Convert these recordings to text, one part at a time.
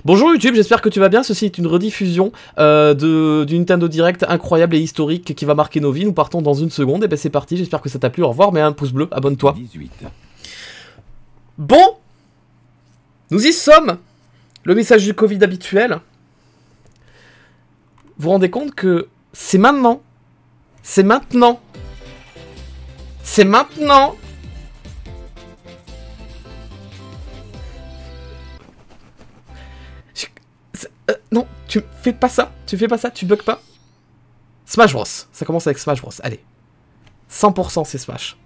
Bonjour YouTube, j'espère que tu vas bien. Ceci est une rediffusion du Nintendo Direct incroyable et historique qui va marquer nos vies. Nous partons dans une seconde. Et ben c'est parti, j'espère que ça t'a plu. Au revoir, mets un pouce bleu, abonne-toi. 18. Bon, nous y sommes. Le message du Covid habituel. Vous vous rendez compte que c'est maintenant. C'est maintenant. C'est maintenant. Non, tu fais pas ça, tu fais pas ça, tu bugs pas. Smash Bros, ça commence avec Smash Bros, allez. 100% c'est Smash.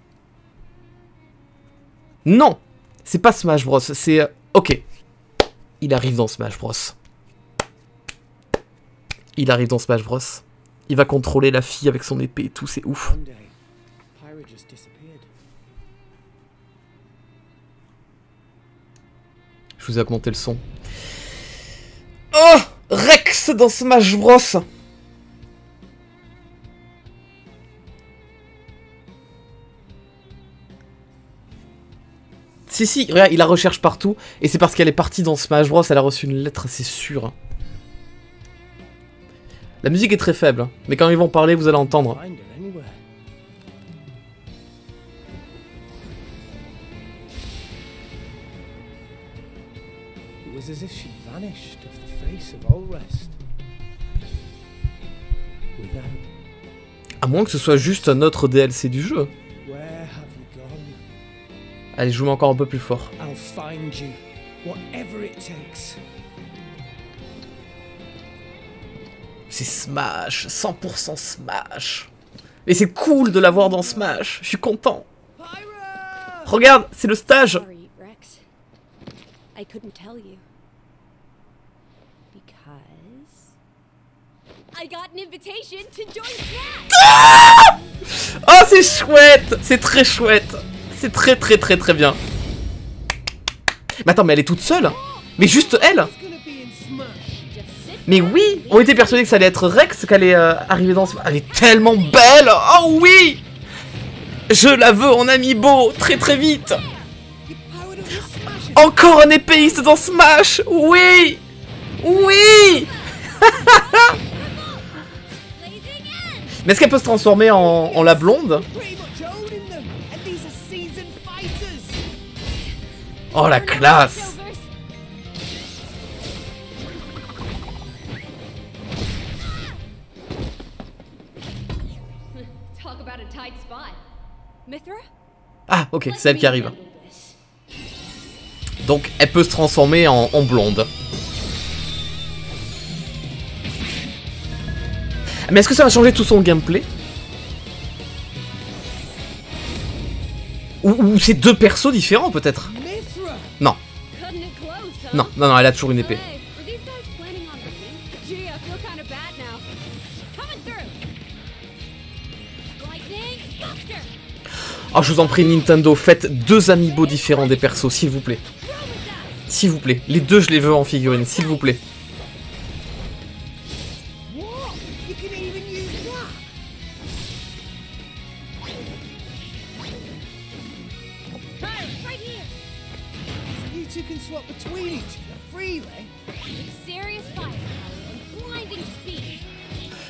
Non, c'est pas Smash Bros, c'est... ok. Il arrive dans Smash Bros. Il arrive dans Smash Bros. Il va contrôler la fille avec son épée et tout, c'est ouf. Je vous ai augmenté le son. Oh, Rex dans Smash Bros. Si, regarde, il la recherche partout. Et c'est parce qu'elle est partie dans Smash Bros. Elle a reçu une lettre, c'est sûr. La musique est très faible. Mais quand ils vont parler, vous allez entendre. À moins que ce soit juste un autre DLC du jeu. Allez, je vous mets encore un peu plus fort. C'est Smash, 100% Smash. Mais c'est cool de l'avoir dans Smash, je suis content. Regarde, c'est le stage. Oh, c'est chouette. C'est très chouette. C'est très bien. Mais attends, mais elle est toute seule? Mais juste elle? Mais oui, on était persuadés que ça allait être Rex, qu'elle allait arriver dans ce... Elle est tellement belle. Oh oui. Je la veux en amiibo, très vite. Encore un épéiste dans Smash. Oui. Oui. Mais est-ce qu'elle peut se transformer en la blonde? Oh la classe! Ah ok, c'est elle qui arrive. Donc elle peut se transformer en blonde. Mais est-ce que ça va changer tout son gameplay? Ou c'est deux persos différents peut-être? Non. Non, elle a toujours une épée. Oh, je vous en prie Nintendo, faites deux amiibo différents des persos, s'il vous plaît. S'il vous plaît, les deux je les veux en figurine, s'il vous plaît.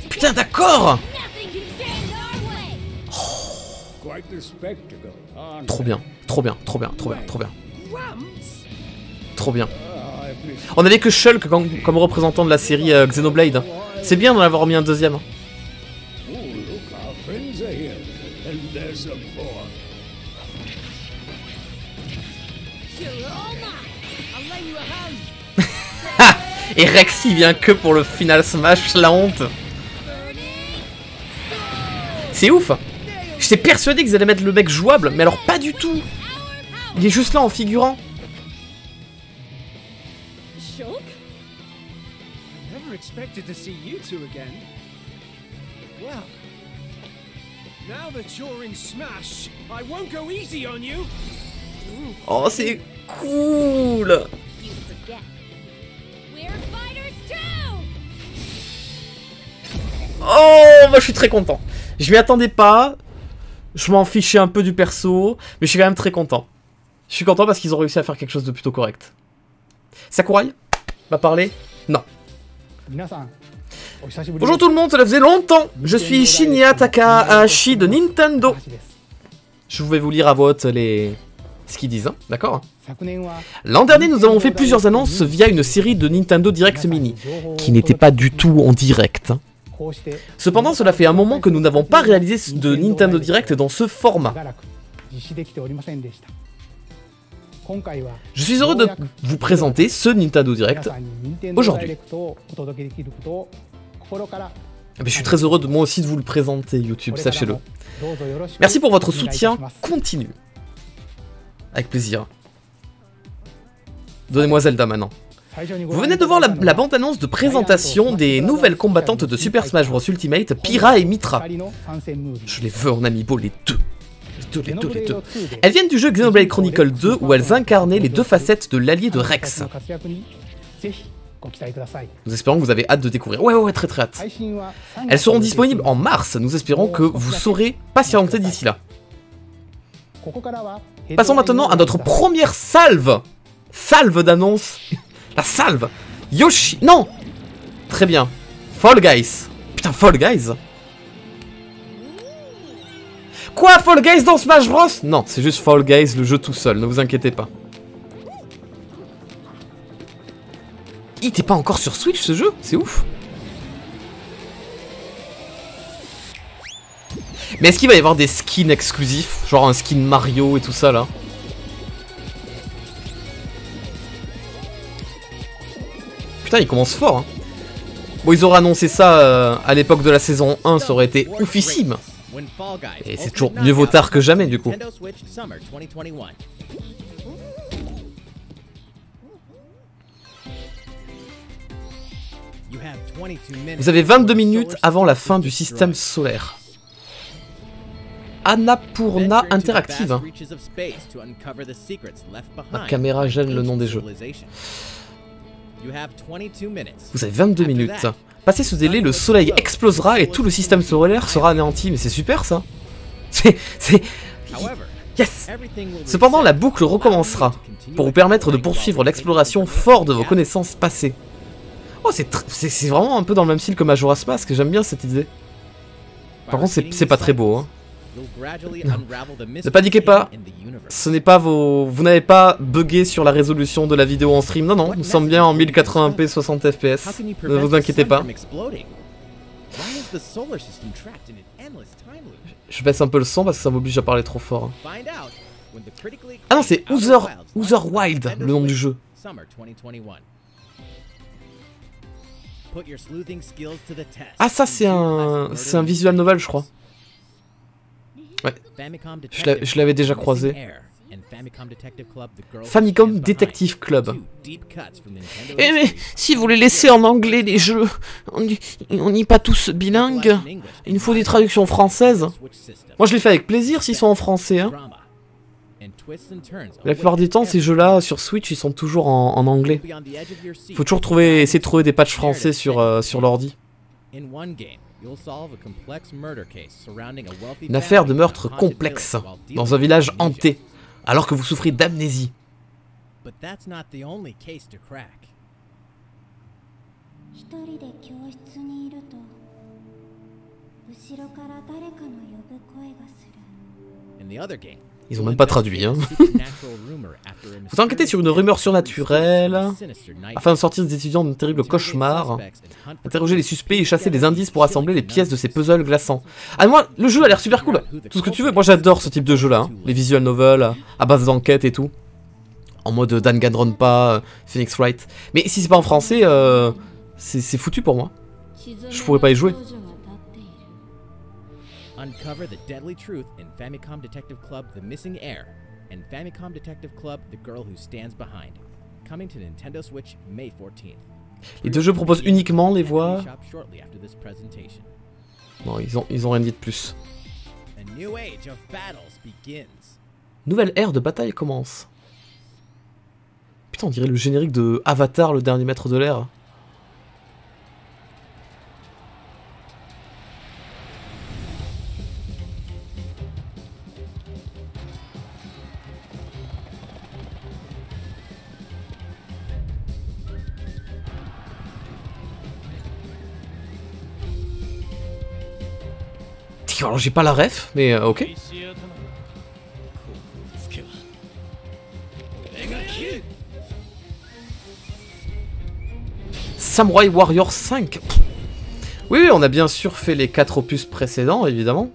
Putain, d'accord. Trop bien. On avait que Shulk comme représentant de la série Xenoblade. C'est bien d'en avoir mis un deuxième. Et Rex il vient que pour le final Smash, la honte. C'est ouf. J'étais persuadé qu'ils allaient mettre le mec jouable, mais alors pas du tout. Il est juste là en figurant. Oh, c'est cool. Oh, moi je suis très content. Je m'y attendais pas. Je m'en fichais un peu du perso, mais je suis quand même très content. Je suis content parce qu'ils ont réussi à faire quelque chose de plutôt correct. Sakurai, Va parler? Non. Bonjour tout le monde, cela faisait longtemps. Je suis Shinya Takahashi de Nintendo. Je vais vous lire à voix haute ce qu'ils disent, hein, d'accord? L'an dernier, nous avons fait plusieurs annonces via une série de Nintendo Direct Mini, qui n'était pas du tout en direct. Cependant, cela fait un moment que nous n'avons pas réalisé de Nintendo Direct dans ce format. Je suis heureux de vous présenter ce Nintendo Direct aujourd'hui. Je suis très heureux moi aussi de vous le présenter, YouTube, sachez-le. Merci pour votre soutien continu. Avec plaisir. Donnez-moi Zelda maintenant. Vous venez de voir la bande-annonce de présentation des nouvelles combattantes de Super Smash Bros Ultimate, Pyra et Mythra. Je les veux en amiibo, les deux. Les deux. Elles viennent du jeu Xenoblade Chronicle 2 où elles incarnaient les deux facettes de l'allié de Rex. Nous espérons que vous avez hâte de découvrir. Ouais, très hâte. Elles seront disponibles en mars. Nous espérons que vous saurez patienter d'ici là. Passons maintenant à notre première salve. Salve d'annonce. La salve. Yoshi. Non. Très bien. Fall Guys. Putain, Fall Guys. Quoi, Fall Guys dans Smash Bros? Non, c'est juste Fall Guys, le jeu tout seul, ne vous inquiétez pas. Il était pas encore sur Switch ce jeu? C'est ouf. Mais est-ce qu'il va y avoir des skins exclusifs? Genre un skin Mario et tout ça là? Putain, il commence fort, hein. Bon, ils auraient annoncé ça à l'époque de la saison 1, ça aurait été oufissime. Et c'est toujours mieux vaut tard que jamais du coup. Vous avez 22 minutes avant la fin du système solaire. Annapurna Interactive. Ma caméra gêne le nom des jeux. Vous avez 22 minutes. Passé ce délai, le soleil explosera et tout le système solaire sera anéanti. Mais c'est super ça. C'est... Yes. Cependant, la boucle recommencera pour vous permettre de poursuivre l'exploration fort de vos connaissances passées. Oh, c'est vraiment un peu dans le même style que Majora's Mask, j'aime bien cette idée. Par contre, c'est pas très beau, hein. Ne paniquez pas, ce n'est pas vos... Vous n'avez pas bugué sur la résolution de la vidéo en stream, non, nous sommes bien en 1080p 60 fps, ne vous inquiétez pas. Je baisse un peu le son parce que ça m'oblige à parler trop fort. Ah non, c'est Outer Wild, le nom du jeu. Ah ça c'est un visual novel je crois. Ouais, je l'avais déjà croisé. Famicom Detective Club. Eh mais si vous les laissez en anglais les jeux, on n'y pas tous bilingues. Il nous faut des traductions françaises. Moi je les fais avec plaisir s'ils sont en français. Hein. La plupart du temps ces jeux-là sur Switch ils sont toujours en anglais. Faut toujours essayer de trouver des patchs français sur l'ordi. Une affaire de meurtre complexe dans un village hanté, alors que vous souffrez d'amnésie. Ils ont même pas traduit, hein. Vous enquêtez sur une rumeur surnaturelle afin de sortir des étudiants d'un terrible cauchemar. Interrogez les suspects et chasser les indices pour assembler les pièces de ces puzzles glaçants. Ah moi, le jeu a l'air super cool. Tout ce que tu veux, moi j'adore ce type de jeu là. Hein. Les visual novels à base d'enquête et tout. En mode Danganronpa, Phoenix Wright. Mais si c'est pas en français, c'est foutu pour moi. Je pourrais pas y jouer. Uncover the deadly truth in Famicom Detective Club The Missing Heir and Famicom Detective Club The Girl Who Stands Behind. Coming to Nintendo Switch May 14th. Les deux jeux proposent uniquement les voix. Non, ils ont rien dit de plus. Nouvelle ère de bataille commence. Putain, on dirait le générique de Avatar, le dernier maître de l'air. Alors j'ai pas la ref, mais ok. Samurai Warrior 5. Oui, on a bien sûr fait les 4 opus précédents, évidemment.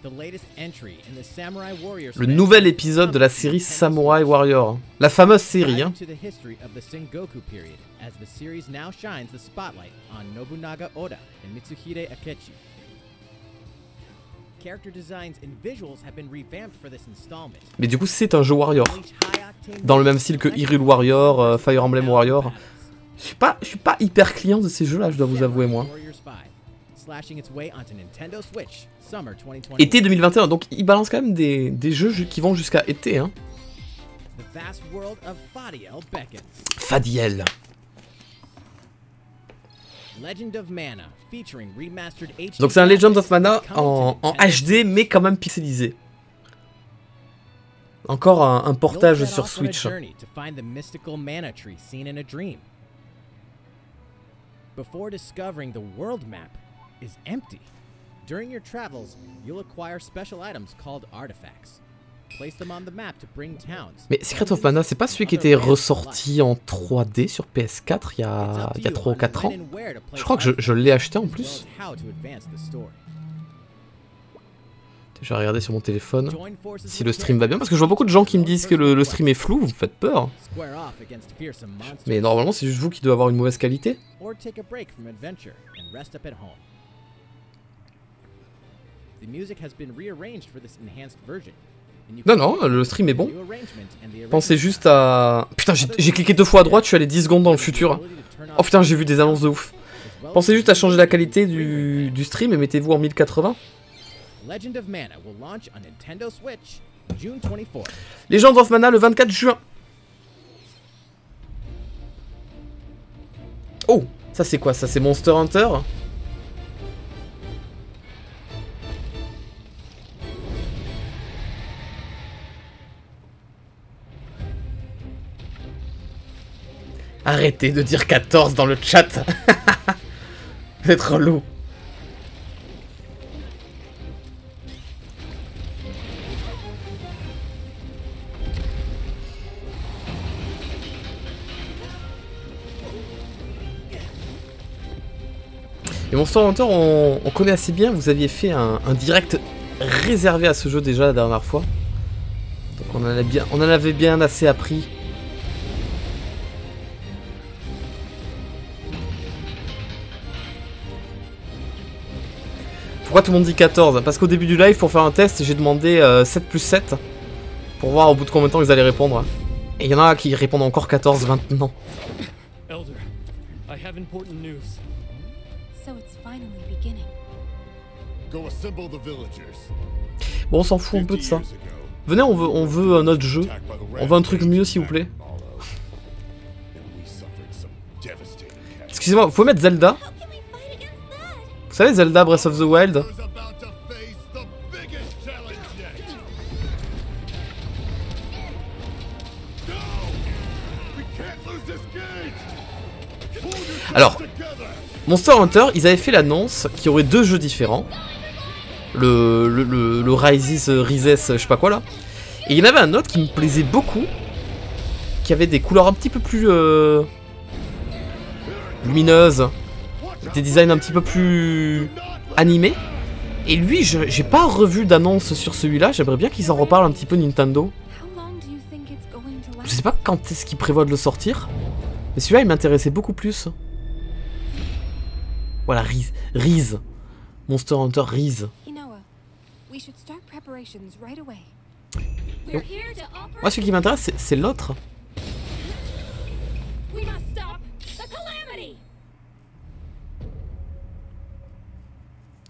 Le nouvel épisode de la série Samurai Warrior. La fameuse série, hein. Mais du coup, c'est un jeu Warrior. Dans le même style que Hyrule Warrior, Fire Emblem Warrior. Je suis pas hyper client de ces jeux-là, je dois vous avouer, moi. Été 2021, donc il balance quand même des jeux qui vont jusqu'à été, hein. Fadiel. Donc c'est un Legend of Mana en HD, mais quand même pixelisé. Encore un portage sur Switch. Before discovering the world map is empty. During your travels, you'll acquire special items called artifacts. Place them on the map to bring towns. Mais Secret of Mana, c'est pas celui qui était ressorti en 3D sur PS4 il y a 3 ou 4 ans. Je crois que je l'ai acheté en plus. Je vais regarder sur mon téléphone si le stream va bien, parce que je vois beaucoup de gens qui me disent que le stream est flou, vous me faites peur. Mais normalement c'est juste vous qui devez avoir une mauvaise qualité. Non, non, le stream est bon. Pensez juste à... Putain, j'ai cliqué 2 fois à droite, je suis allé 10 secondes dans le futur. Oh putain, j'ai vu des annonces de ouf. Pensez juste à changer la qualité du stream et mettez-vous en 1080. Legend of Mana will launch on Nintendo Switch June 24. Legend of Mana le 24 juin. Oh, ça c'est quoi? Ça c'est Monster Hunter. Arrêtez de dire 14 dans le chat. Vous êtes relou. Et Monster Hunter, on connaît assez bien, vous aviez fait un direct réservé à ce jeu déjà la dernière fois. Donc on en avait bien assez appris. Pourquoi tout le monde dit 14? Parce qu'au début du live, pour faire un test, j'ai demandé 7 plus 7. Pour voir au bout de combien de temps ils allaient répondre. Et il y en a qui répondent encore 14 maintenant. Elder, I have important news. Bon, on s'en fout un peu de ça. Venez, on veut un autre jeu. On veut un truc mieux, s'il vous plaît. Excusez-moi, vous pouvez mettre Zelda? Vous savez, Zelda Breath of the Wild? Alors, Monster Hunter, ils avaient fait l'annonce qu'il y aurait 2 jeux différents. Le Rises, je sais pas quoi là. Et il y en avait un autre qui me plaisait beaucoup. Qui avait des couleurs un petit peu plus lumineuses. Des designs un petit peu plus animés. Et lui, j'ai pas revu d'annonce sur celui-là. J'aimerais bien qu'ils en reparlent un petit peu Nintendo. Je sais pas quand est-ce qu'ils prévoient de le sortir. Mais celui-là, il m'intéressait beaucoup plus. Voilà, Riz. Monster Hunter Riz. Moi, ce qui m'intéresse, c'est l'autre.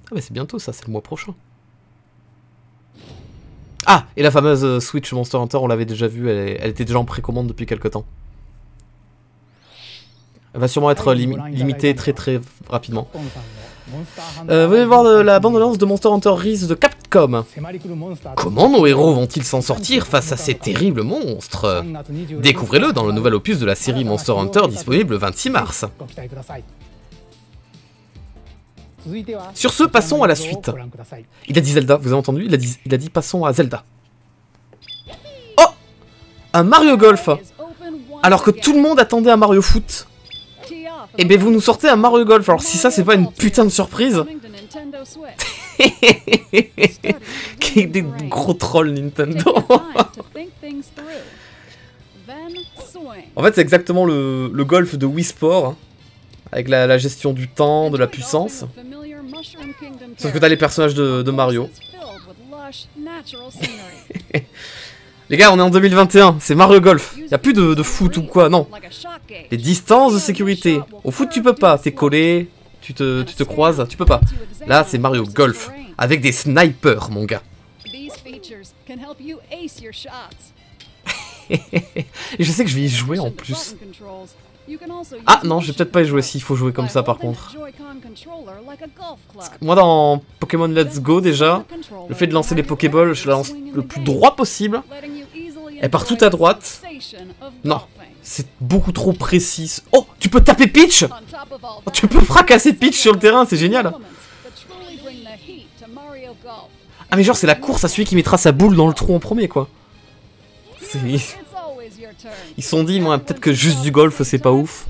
Ah, mais c'est bientôt ça, c'est le mois prochain. Ah, et la fameuse Switch Monster Hunter, on l'avait déjà vue, elle était déjà en précommande depuis quelques temps. Elle va sûrement être limitée très rapidement. Venez voir la bande-annonce de Monster Hunter Rise de Capcom. Comment nos héros vont-ils s'en sortir face à ces terribles monstres? Découvrez-le dans le nouvel opus de la série Monster Hunter disponible le 26 mars. Sur ce, passons à la suite. Il a dit Zelda, vous avez entendu? Il a dit passons à Zelda. Oh! Un Mario Golf. Alors que tout le monde attendait un Mario Foot. Et ben vous nous sortez un Mario Golf. Alors si ça c'est pas une putain de surprise. Des gros trolls Nintendo. En fait c'est exactement le golf de Wii Sport. Hein, avec la gestion du temps, de la puissance. Sauf que t'as les personnages de Mario. Les gars, on est en 2021, c'est Mario Golf. Y a plus de foot ou quoi, non. Les distances de sécurité. Au foot, tu peux pas. T'es collé, tu te croises, tu peux pas. Là, c'est Mario Golf. Avec des snipers, mon gars. Et je sais que je vais y jouer en plus. Ah non, je vais peut-être pas y jouer s'il faut jouer comme ça par contre. Moi dans Pokémon Let's Go déjà, le fait de lancer les Pokéballs, je la lance le plus droit possible. Elle part tout à droite. Non, c'est beaucoup trop précis. Oh, tu peux taper Peach. Oh, tu peux fracasser Peach sur le terrain, c'est génial. Ah mais genre c'est la course à celui qui mettra sa boule dans le trou en premier quoi. Ils se sont dit, moi, peut-être que juste du golf, c'est pas ouf.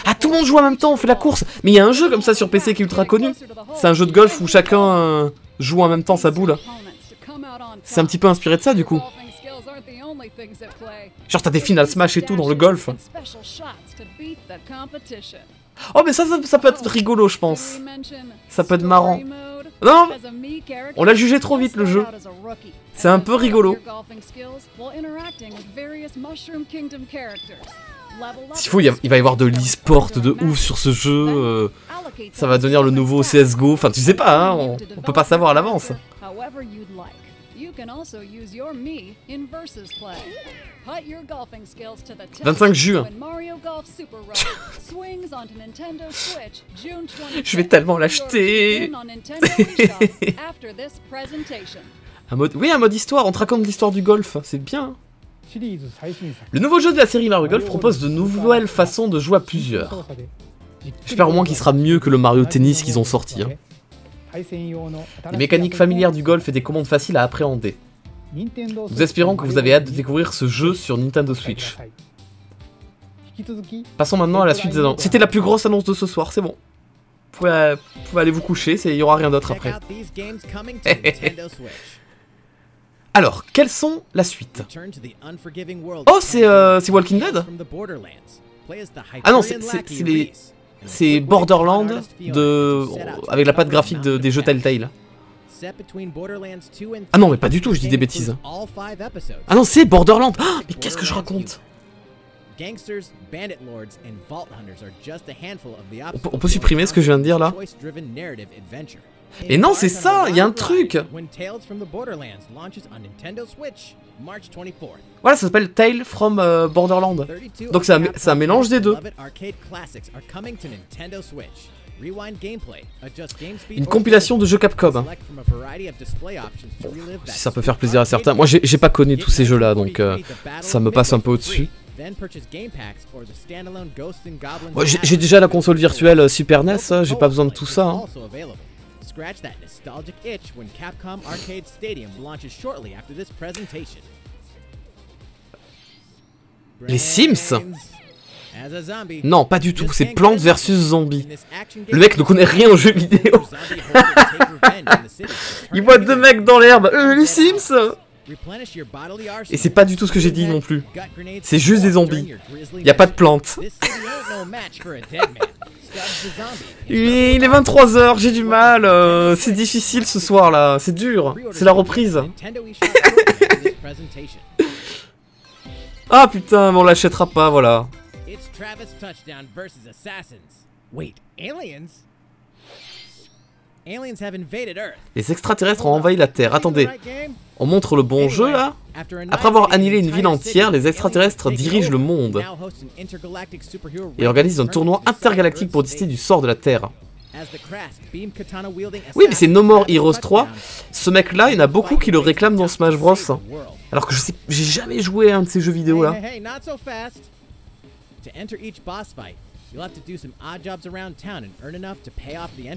Ah, tout le monde joue en même temps, on fait la course. Mais il y a un jeu comme ça sur PC qui est ultra connu. C'est un jeu de golf où chacun joue en même temps sa boule. C'est un petit peu inspiré de ça, du coup. Genre, t'as des finales Smash et tout dans le golf. Oh, mais ça peut être rigolo, je pense. Ça peut être marrant. Non, on l'a jugé trop vite, le jeu. C'est un peu rigolo. S'il faut, il va y avoir de l'e-sport de ouf sur ce jeu. Ça va devenir le nouveau CSGO. Enfin, tu sais pas, hein, on peut pas savoir à l'avance. 25 juin. Je vais tellement l'acheter. Oui, un mode histoire, on te raconte l'histoire du golf, c'est bien. Le nouveau jeu de la série Mario Golf propose de nouvelles façons de jouer à plusieurs. J'espère au moins qu'il sera mieux que le Mario Tennis qu'ils ont sorti. Hein. Les mécaniques familières du golf et des commandes faciles à appréhender. Nous espérons que vous avez hâte de découvrir ce jeu sur Nintendo Switch. Passons maintenant à la suite des annonces. C'était la plus grosse annonce de ce soir, c'est bon. Vous pouvez aller vous coucher, il n'y aura rien d'autre après. Alors, quelles sont la suite? Oh, c'est Walking Dead? Ah non, c'est Borderlands avec la patte graphique des jeux Telltale. Ah non, mais pas du tout, je dis des bêtises. Ah non, c'est Borderlands. Ah, mais qu'est-ce que je raconte? On peut supprimer ce que je viens de dire là? Et non, c'est ça, il y a un truc. Voilà, ça s'appelle Tale from Borderland. Donc c'est un mélange des deux. Une compilation de jeux Capcom. Bon, si ça peut faire plaisir à certains. Moi j'ai pas connu tous ces jeux là, donc ça me passe un peu au-dessus. Moi, j'ai déjà la console virtuelle Super NES, j'ai pas besoin de tout ça. Hein. Les Sims? Non, pas du tout, c'est Plants vs Zombies. Le mec ne connaît rien aux jeux vidéo. Il voit deux mecs dans l'herbe. Les Sims? Et c'est pas du tout ce que j'ai dit non plus. C'est juste des zombies. Il n'y a pas de plantes. Il est 23 h, j'ai du mal. C'est difficile ce soir là. C'est dur. C'est la reprise. Ah putain, mais on l'achètera pas, voilà. Les extraterrestres ont envahi la Terre. Attendez, on montre le bon jeu là? Après avoir annihilé une ville entière, les extraterrestres dirigent le monde et organisent un tournoi intergalactique pour décider du sort de la Terre. Oui, mais c'est No More Heroes 3. Ce mec là, il y en a beaucoup qui le réclament dans Smash Bros. Alors que je sais, j'ai jamais joué à un de ces jeux vidéo là.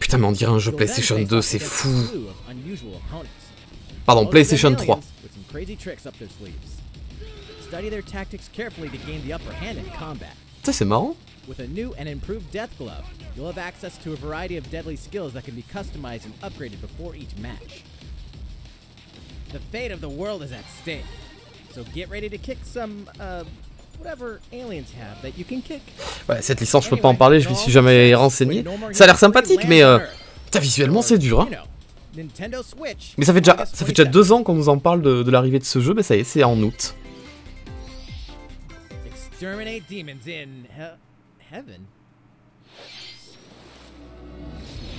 Putain, mais on dirait un jeu PlayStation 2, c'est fou. Pardon, PlayStation 3. Ça, c'est marrant. With a new and improved Death Glove, you'll have access to a variety of deadly skills that can be customized and upgraded before each match. The fate of the world is at stake, so get ready to kick some, whatever aliens have that you can kick. Ouais, cette licence, je peux pas en parler, je m'y suis jamais renseigné. Ça a l'air sympathique, mais putain, visuellement, c'est dur, hein. Mais ça fait déjà 2 ans qu'on nous en parle de l'arrivée de ce jeu, mais ça y est, c'est en août. Exterminate demons in heaven.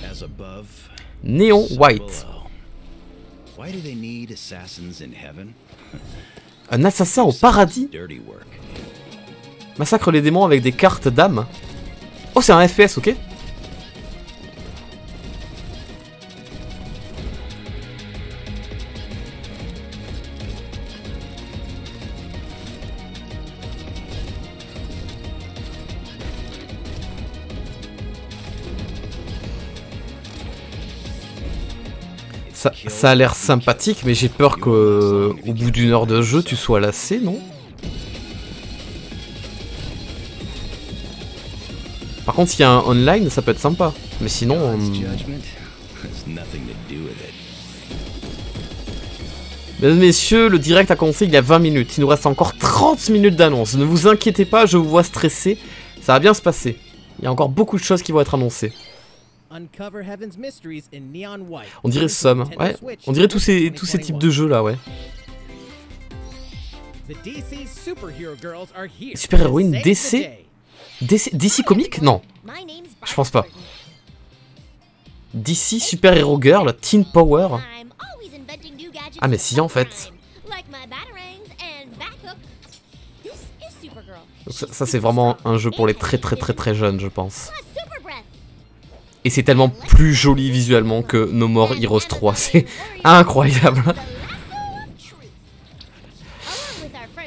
As above, Neon White. Why do they need assassins in heaven? Un assassin au paradis. Dirty work. Massacre les démons avec des cartes d'âme. Oh, c'est un FPS, ok. Ça a l'air sympathique, mais j'ai peur qu'au bout d'une heure de jeu, tu sois lassé, non? Par contre, s'il y a un online, ça peut être sympa. Mais sinon... Mesdames, messieurs, le direct a commencé il y a 20 minutes. Il nous reste encore 30 minutes d'annonce. Ne vous inquiétez pas, je vous vois stressé. Ça va bien se passer. Il y a encore beaucoup de choses qui vont être annoncées. On dirait Somme, ouais. On dirait tous ces types de jeux là, ouais. Super-héroïne DC DC Comics? Non. Je pense pas. DC Super Hero Girl, Teen Power. Ah mais si en fait. Donc ça c'est vraiment un jeu pour les très jeunes, je pense. Et c'est tellement plus joli visuellement que No More Heroes 3, c'est incroyable.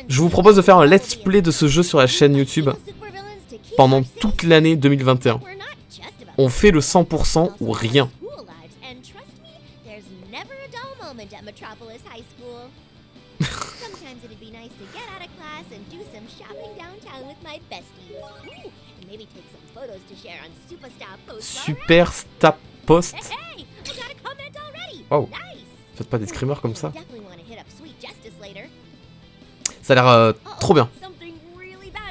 Je vous propose de faire un let's play de ce jeu sur la chaîne YouTube pendant toute l'année 2021. On fait le 100% ou rien. Super Star Post. Wow. Faites pas des screamers comme ça. Ça a l'air trop bien.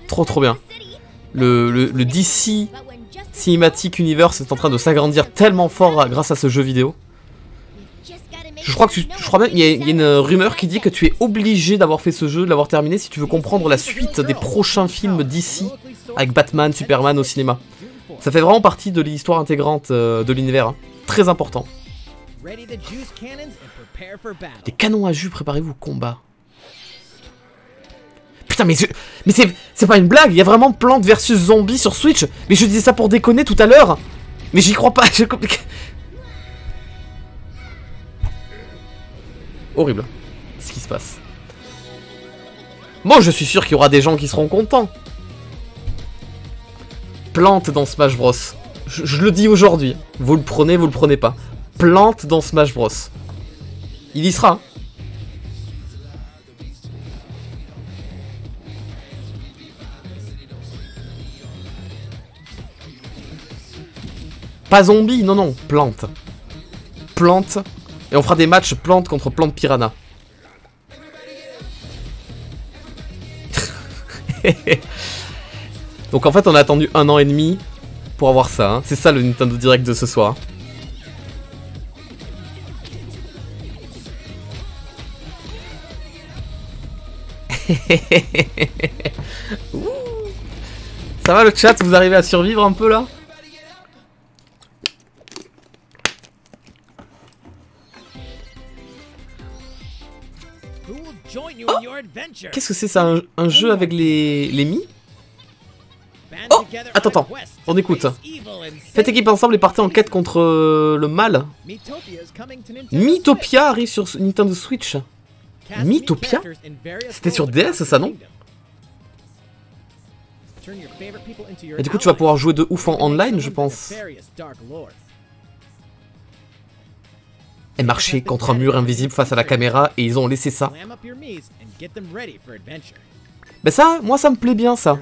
Trop bien. Le DC Cinematic Universe est en train de s'agrandir tellement fort grâce à ce jeu vidéo. Je crois même, il y a une rumeur qui dit que tu es obligé d'avoir fait ce jeu, de l'avoir terminé si tu veux comprendre la suite des prochains films DC avec Batman, Superman au cinéma. Ça fait vraiment partie de l'histoire intégrante de l'univers, hein. Très important. Des canons à jus, préparez-vous au combat. Putain, mais c'est pas une blague, il y a vraiment Plants vs Zombies sur Switch. Mais je disais ça pour déconner tout à l'heure. Mais j'y crois pas, horrible. Qu'est-ce qui se passe? Moi, je suis sûr qu'il y aura des gens qui seront contents. Plante dans Smash Bros. Je le dis aujourd'hui. Vous le prenez pas. Plante dans Smash Bros. Il y sera. Pas zombie, non, plante. Plante. Et on fera des matchs plante contre plante piranha. Donc en fait on a attendu 1 an et demi pour avoir ça, hein. C'est ça le Nintendo Direct de ce soir. Ça va le chat, vous arrivez à survivre un peu là? Oh, qu'est-ce que c'est ça, un jeu avec les Mi? Oh, attends, on écoute. Faites équipe ensemble et partez en quête contre le mal. Miitopia arrive sur Nintendo Switch. Miitopia? C'était sur DS ça, non? Et du coup, tu vas pouvoir jouer de ouf en online, je pense. Et marcher contre un mur invisible face à la caméra, et ils ont laissé ça. Mais ça, moi ça me plaît bien ça.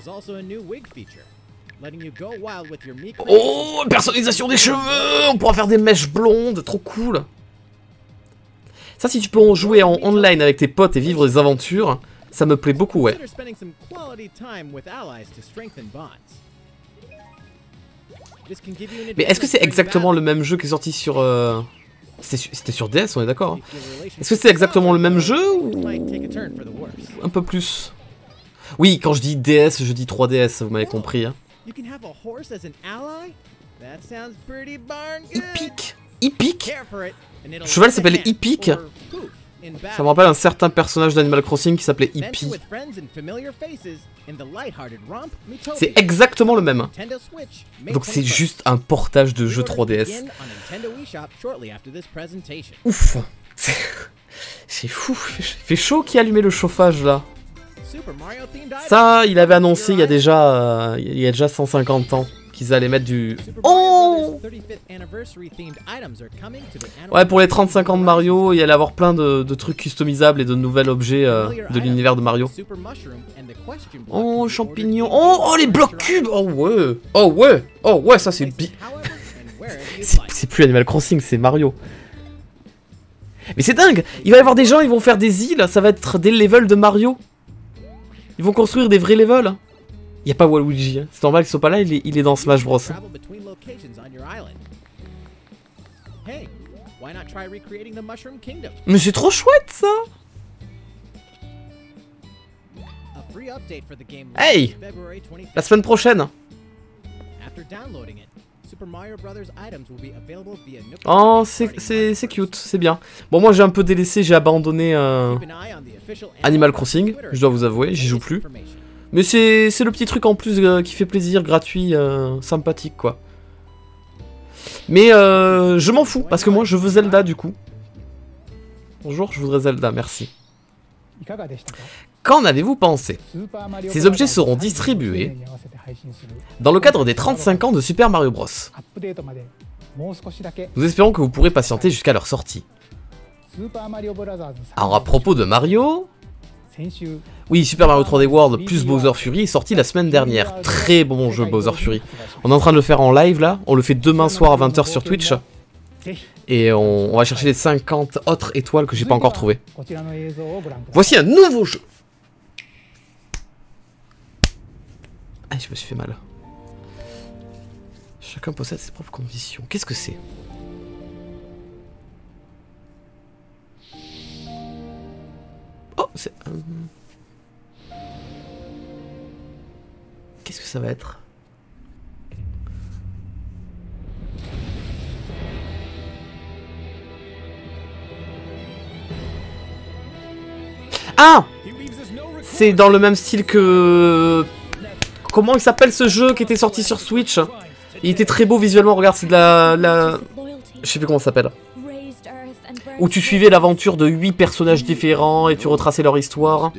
Oh, personnalisation des cheveux, on pourra faire des mèches blondes, trop cool. Ça, si tu peux en jouer en online avec tes potes et vivre des aventures, ça me plaît beaucoup, ouais. Mais est-ce que c'est exactement le même jeu qui est sorti sur... C'était sur DS, on est d'accord, hein. Est-ce que c'est exactement le même jeu ou... un peu plus? Oui, quand je dis DS, je dis 3DS, vous m'avez compris, hein. Hippique. Hippique. Le cheval s'appelle Hippique. Ça me rappelle un certain personnage d'Animal Crossing qui s'appelait Hippie. C'est exactement le même. Donc c'est juste un portage de jeu 3DS. Ouf. C'est fou. Il fait chaud qui a allumé le chauffage là. Ça, il avait annoncé il y a déjà 150 ans qu'ils allaient mettre du... Oh! Ouais, pour les 35 ans de Mario, il y allait avoir plein de trucs customisables et de nouveaux objets de l'univers de Mario. Oh, champignons. Oh, les blocs cubes. Oh ouais. Oh ouais. Oh ouais, ça c'est... c'est plus Animal Crossing, c'est Mario. Mais c'est dingue. Il va y avoir des gens, ils vont faire des îles, ça va être des levels de Mario. Ils vont construire des vrais levels. Il n'y a pas Waluigi, hein. C'est normal qu'il soit pas là, il est dans Smash Bros. Mais c'est trop chouette ça. Hey, la semaine prochaine. Oh, c'est cute, c'est bien. Bon, moi j'ai un peu délaissé, j'ai abandonné Animal Crossing, je dois vous avouer, j'y joue plus. Mais c'est le petit truc en plus qui fait plaisir, gratuit, sympathique quoi. Mais je m'en fous, parce que moi je veux Zelda du coup. Bonjour, je voudrais Zelda, merci. Qu'en avez-vous pensé? Ces objets seront distribués dans le cadre des 35 ans de Super Mario Bros. Nous espérons que vous pourrez patienter jusqu'à leur sortie. Alors à propos de Mario... Oui, Super Mario 3D World plus Bowser Fury est sorti la semaine dernière. Très bon jeu Bowser Fury. On est en train de le faire en live là, on le fait demain soir à 20 h sur Twitch. Et on va chercher les 50 autres étoiles que j'ai pas encore trouvées. Voici un nouveau jeu. Ah, je me suis fait mal. Chacun possède ses propres conditions. Qu'est-ce que c'est? Oh, c'est... Qu'est-ce que ça va être? Ah! C'est dans le même style que... Comment il s'appelle ce jeu qui était sorti sur Switch? Il était très beau visuellement, regarde, c'est de la... Je sais plus comment ça s'appelle. Où tu suivais l'aventure de 8 personnages différents et tu retraçais leur histoire.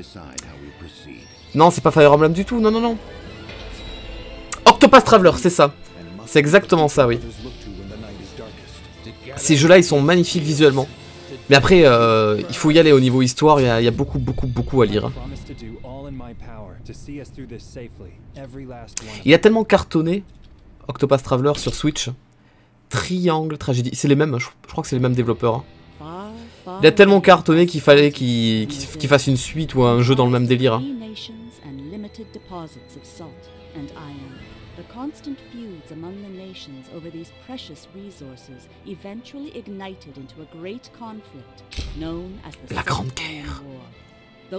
Non, c'est pas Fire Emblem du tout, non, non, non. Octopath Traveler, c'est ça. C'est exactement ça, oui. Ces jeux-là, ils sont magnifiques visuellement. Mais après, il faut y aller au niveau histoire, il y a beaucoup à lire. Il a tellement cartonné, Octopath Traveler sur Switch. Triangle Tragédie, c'est les mêmes, je crois que c'est les mêmes développeurs. Il a tellement cartonné qu'il fallait qu'il fasse une suite ou un jeu dans le même délire. La Grande Guerre. Je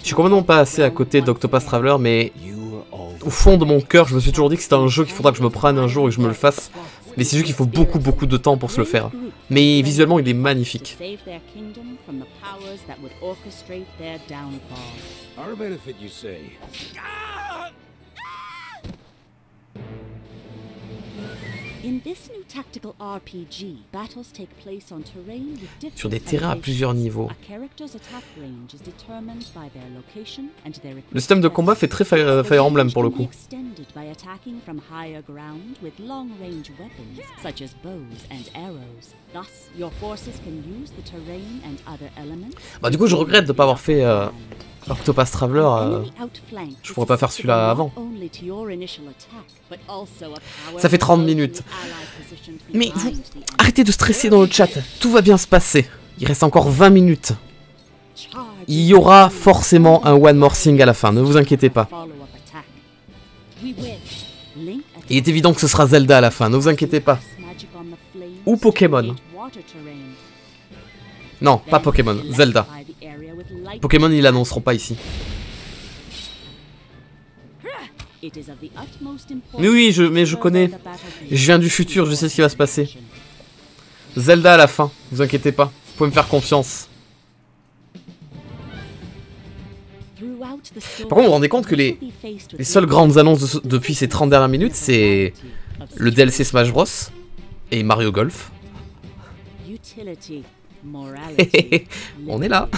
suis complètement pas assez à côté d'Octopath Traveler, mais au fond de mon cœur, je me suis toujours dit que c'était un jeu qu'il faudra que je me prenne un jour et que je me le fasse. Mais c'est juste qu'il faut beaucoup de temps pour se le faire. Mais visuellement, il est magnifique. In Sur des terrains à plusieurs niveaux. Le système de combat fait très Fire Emblem pour le coup. Bah du coup je regrette de ne pas avoir fait Octopath Traveler. Je pourrais pas faire celui-là avant. Ça fait 30 minutes. Mais vous, arrêtez de stresser dans le chat, tout va bien se passer. Il reste encore 20 minutes. Il y aura forcément un One More Thing à la fin, ne vous inquiétez pas. Il est évident que ce sera Zelda à la fin, ne vous inquiétez pas. Ou Pokémon. Non, pas Pokémon, Zelda. Pokémon, ils l'annonceront pas ici. Mais oui, mais je connais. Je viens du futur, je sais ce qui va se passer. Zelda à la fin, ne vous inquiétez pas. Vous pouvez me faire confiance. Par contre, vous vous rendez compte que les seules grandes annonces depuis ces 30 dernières minutes, c'est le DLC Smash Bros. Et Mario Golf. On est là.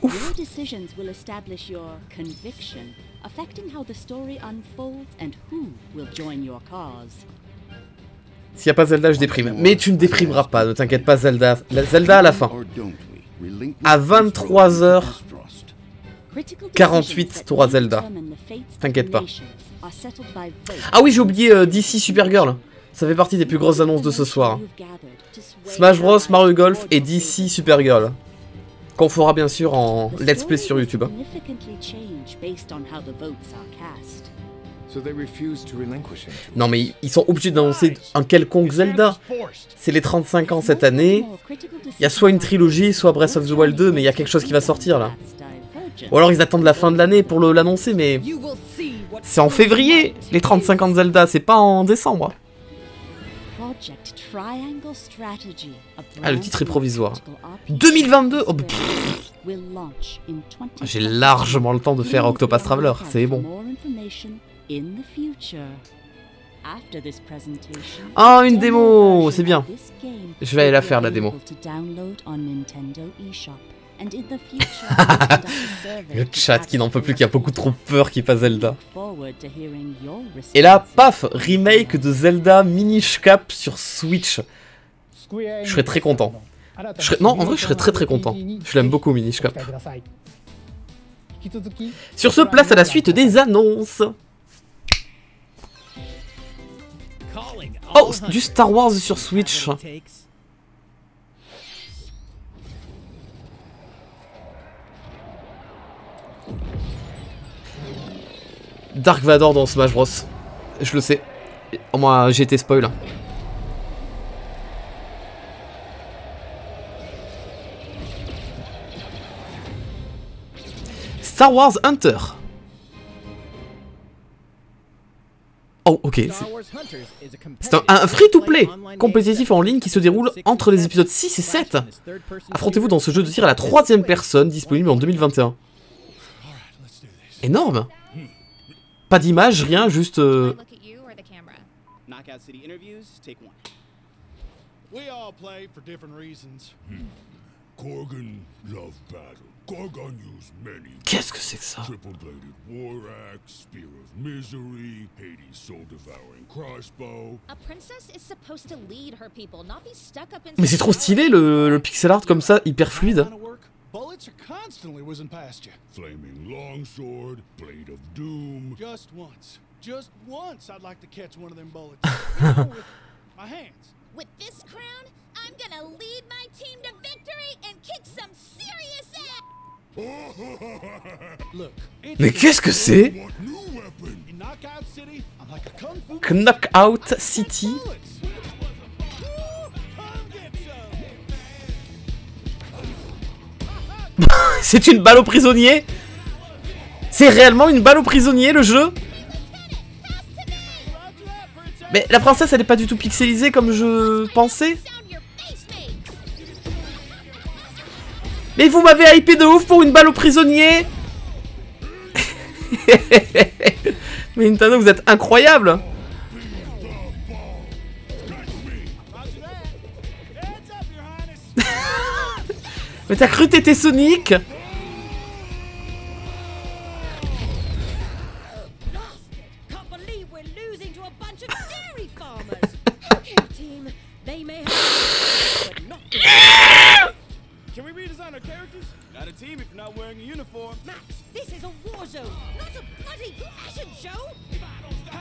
Ouf. S'il n'y a pas Zelda, je déprime. Mais tu ne déprimeras pas, ne t'inquiète pas, Zelda. Zelda à la fin. À 23h48, tu auras Zelda. T'inquiète pas. Ah oui, j'ai oublié DC Supergirl. Ça fait partie des plus grosses annonces de ce soir. Smash Bros, Mario Golf et DC Supergirl. Qu'on fera bien sûr en let's play sur YouTube. Non mais ils sont obligés d'annoncer un quelconque Zelda. C'est les 35 ans cette année. Il y a soit une trilogie, soit Breath of the Wild 2, mais il y a quelque chose qui va sortir là. Ou alors ils attendent la fin de l'année pour l'annoncer, mais... C'est en février, les 35 ans de Zelda, c'est pas en décembre. Ah, le titre est provisoire. 2022 oh, j'ai largement le temps de faire Octopath Traveler, c'est bon. Ah, une démo, c'est bien. Je vais aller la faire, la démo. Le chat qui n'en peut plus, qui a beaucoup trop peur qu'il fasse Zelda. Et là, paf, remake de Zelda Minish Cap sur Switch. Je serais très content. Non, en vrai, je serais très content. Je l'aime beaucoup, Minish Cap. Sur ce, place à la suite des annonces. Oh, du Star Wars sur Switch. Dark Vador dans Smash Bros. Je le sais. Moi, j'ai été spoil. Star Wars Hunter. Oh, ok. C'est un free-to-play compétitif en ligne qui se déroule entre les épisodes 6 et 7. Affrontez-vous dans ce jeu de tir à la 3e personne, disponible en 2021. Énorme. Pas d'image, rien, juste... Qu'est-ce que c'est que ça? Mais c'est trop stylé le pixel art comme ça, hyper fluide. Bullets are constantly whizzing past you. Flaming longsword, blade of doom. Just once, I'd like to catch one of them bullets. With my hands. With this crown, I'm gonna lead my team to victory and kick some serious ass. Look, mais qu'est-ce que c'est? Knockout City. C'est une balle au prisonnier? C'est réellement une balle au prisonnier le jeu? Mais la princesse elle est pas du tout pixelisée comme je pensais. Mais vous m'avez hypé de ouf pour une balle au prisonnier. Mais Nintendo vous êtes incroyable. Mais t'as cru t'étais Sonic? Can we redesign our characters? Not a team if you're not wearing a uniform. Max, this is a war zone, not a bloody fashion show.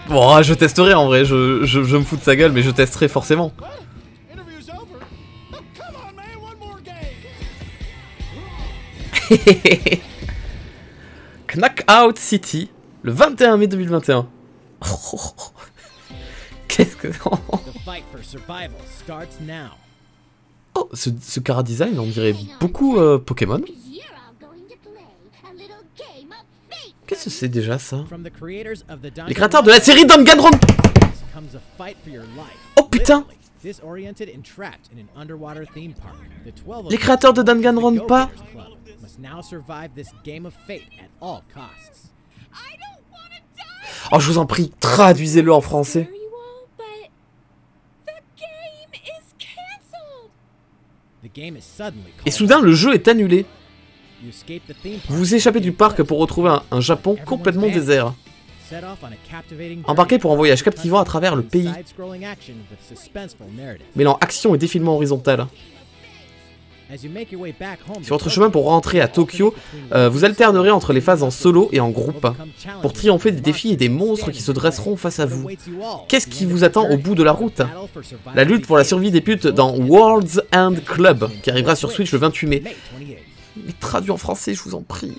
Bon, je testerai en vrai, je me fous de sa gueule, mais je testerai forcément. What? Interview's over. Oh, come on, man, one more game. Knockout City, le 21 mai 2021. Qu'est-ce que... The fight for survival starts now. Oh, ce cara design, on dirait beaucoup Pokémon. You're all going to play a little game of fate. Qu'est-ce que c'est déjà ça? From the creators of the Les créateurs de la série Danganronpa. comes a fight for your life. Oh putain! Literally, disoriented and trapped in an underwater theme park. The 12 of Les you, créateurs de the Danganronpa. Go-Getters Club, must now survive this game of fate at all costs. I don't want to die. Oh, je vous en prie, traduisez-le en français. Very well, but the game is canceled. The game is suddenly Et called soudain, le jeu est annulé. You escape the theme park. Vous vous échappez du parc pour retrouver un Japon complètement désert. Set off on a captivating Embarqué pour un voyage captivant à travers le pays, side-scrolling action with suspenseful narrative. mêlant action et défilement horizontal. As you make your way back home, Sur votre chemin pour rentrer à Tokyo, vous alternerez entre les phases en solo et en groupe, pour triompher des défis et des monstres qui se dresseront face à vous. Qu'est-ce qui vous attend au bout de la route? La lutte pour la survie débute dans World's End Club, qui arrivera sur Switch le 28 mai. Mais traduit en français, je vous en prie.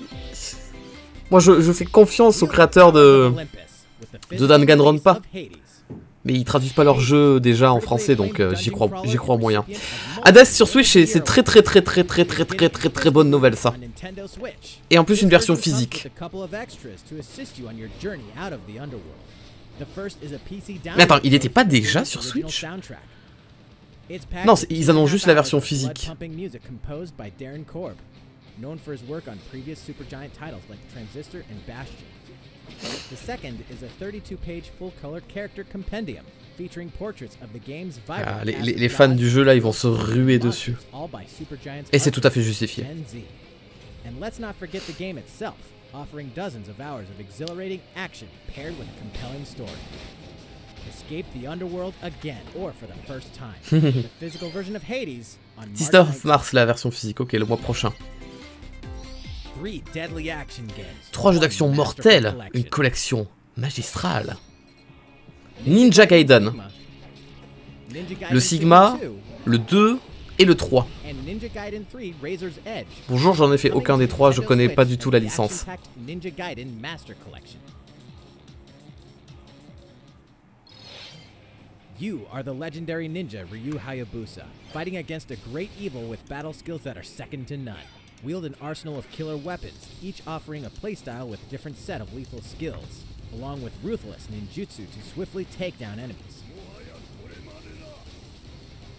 Moi, je fais confiance aux créateurs de Danganronpa. Mais ils traduisent pas leur jeu déjà en français, donc j'y crois moyen. Hades sur Switch, c'est très bonne nouvelle ça. Et en plus une version physique. Mais attends, il était pas déjà sur Switch? Non, ils annoncent juste la version physique. Known for his work on previous Supergiant titles like Transistor and Bastion. The second is a 32-page full-color character compendium featuring portraits of the game's vibrant les fans du jeu là, ils vont se ruer dessus. Et c'est tout à fait justifié. And let's not forget the game itself, offering dozens of hours of exhilarating action paired with a compelling story. Escape the underworld again, or for the first time. The physical version of Hades on 19 mars la version physique, ok, le mois prochain. 3 jeux d'action mortels, une collection magistrale. Ninja Gaiden, le Sigma, le 2 et le 3. Bonjour, j'en ai fait aucun des 3, je connais pas du tout la licence. You are the legendary ninja Ryu Hayabusa, fighting against a great evil with battle skills that are second to none. Wield an arsenal of killer weapons, each offering a playstyle with a different set of lethal skills, along with ruthless ninjutsu to swiftly take down enemies.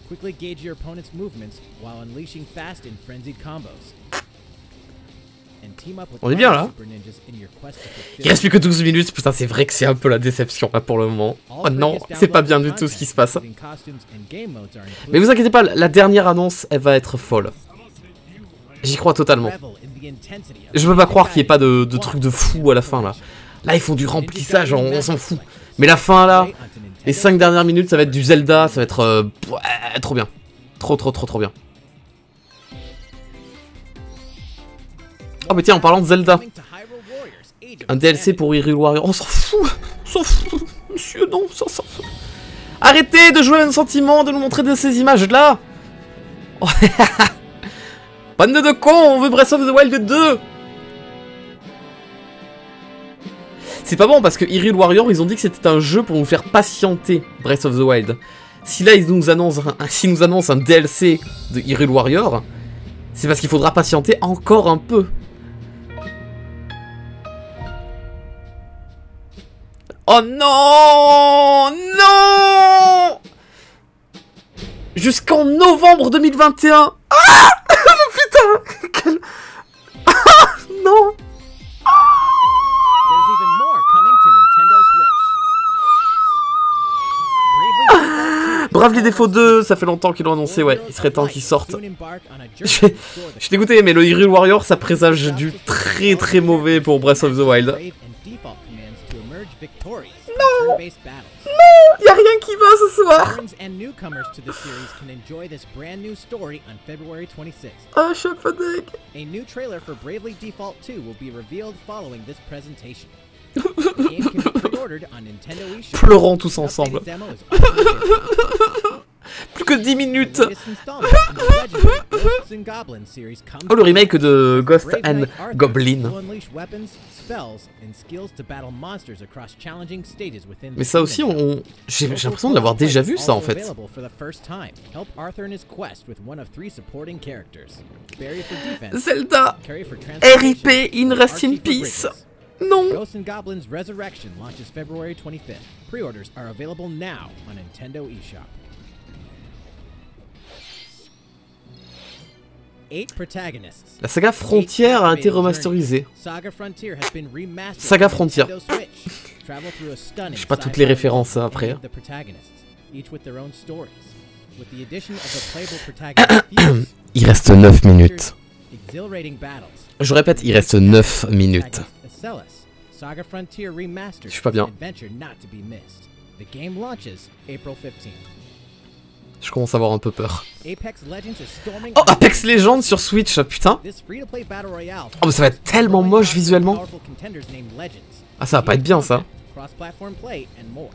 Quickly gauge your opponent's movements while unleashing fast and frenzied combos. And team up with On est bien là. super ninjas in your quest to fulfill Il reste plus que 12 minutes, putain c'est vrai que c'est un peu la déception là pour le moment. Oh non, c'est pas bien du tout ce qui se passe. Mais vous inquiétez pas, la dernière annonce elle va être folle. J'y crois totalement. Je peux pas croire qu'il n'y ait pas de truc de fou à la fin là. Là ils font du remplissage, on s'en fout. Mais la fin là, les 5 dernières minutes ça va être du Zelda, ça va être ouais, trop bien. Trop bien. Oh mais tiens, en parlant de Zelda, un DLC pour Hyrule Warriors, on s'en fout, monsieur, non, ça s'en fout. Arrêtez de jouer un sentiment, de nous montrer de ces images là. Oh, bande de cons, on veut Breath of the Wild 2. C'est pas bon parce que Hyrule Warriors, ils ont dit que c'était un jeu pour nous faire patienter Breath of the Wild. Si là ils nous annoncent un DLC de Hyrule Warriors, c'est parce qu'il faudra patienter encore un peu. Oh non! Non! Jusqu'en novembre 2021! Ah! Putain! Quel... Ah! Non! There's even more coming to Nintendo Switch. Bravely Bravely Default 2, ça fait longtemps qu'ils l'ont annoncé, ouais, il serait temps qu'ils sortent. Je suis dégoûté, mais le Hyrule Warrior, ça présage du très très mauvais pour Breath of the Wild. Non! Non! Y'a rien qui va ce soir! Oh, je suis un peu deg. A new trailer for Bravely Default 2 will be revealed following this presentation. The game can be pre-ordered on Nintendo eShop. Pleurons tous ensemble. Plus que 10 minutes. Oh, le remake de Ghost and Goblin. Mais ça aussi, j'ai l'impression de l'avoir déjà vu ça en fait. Zelda, RIP in Rest in Peace. Non. Ghosts and Goblins Resurrection launches February 25th. Pre-orders are available now on Nintendo eShop. 8 protagonists. La saga Frontier a été remasterisée. Saga Frontier has been remastered. Saga Frontier. Travel through a stunning Je sais pas toutes les références après. Each with their own stories. With the addition of the playable protagonist. Il reste 9 minutes. Exhilarating battles. Je répète, il reste 9 minutes. Saga Frontier Remastered. Je suis pas bien. Adventure not to be missed. The game launches April 15th. Je commence à avoir un peu peur. Apex Legends is storming. Oh, Apex Legends sur Switch, putain. Oh, mais ça va être tellement moche visuellement. Ah, ça va pas être bien ça. Cross-platform play and more.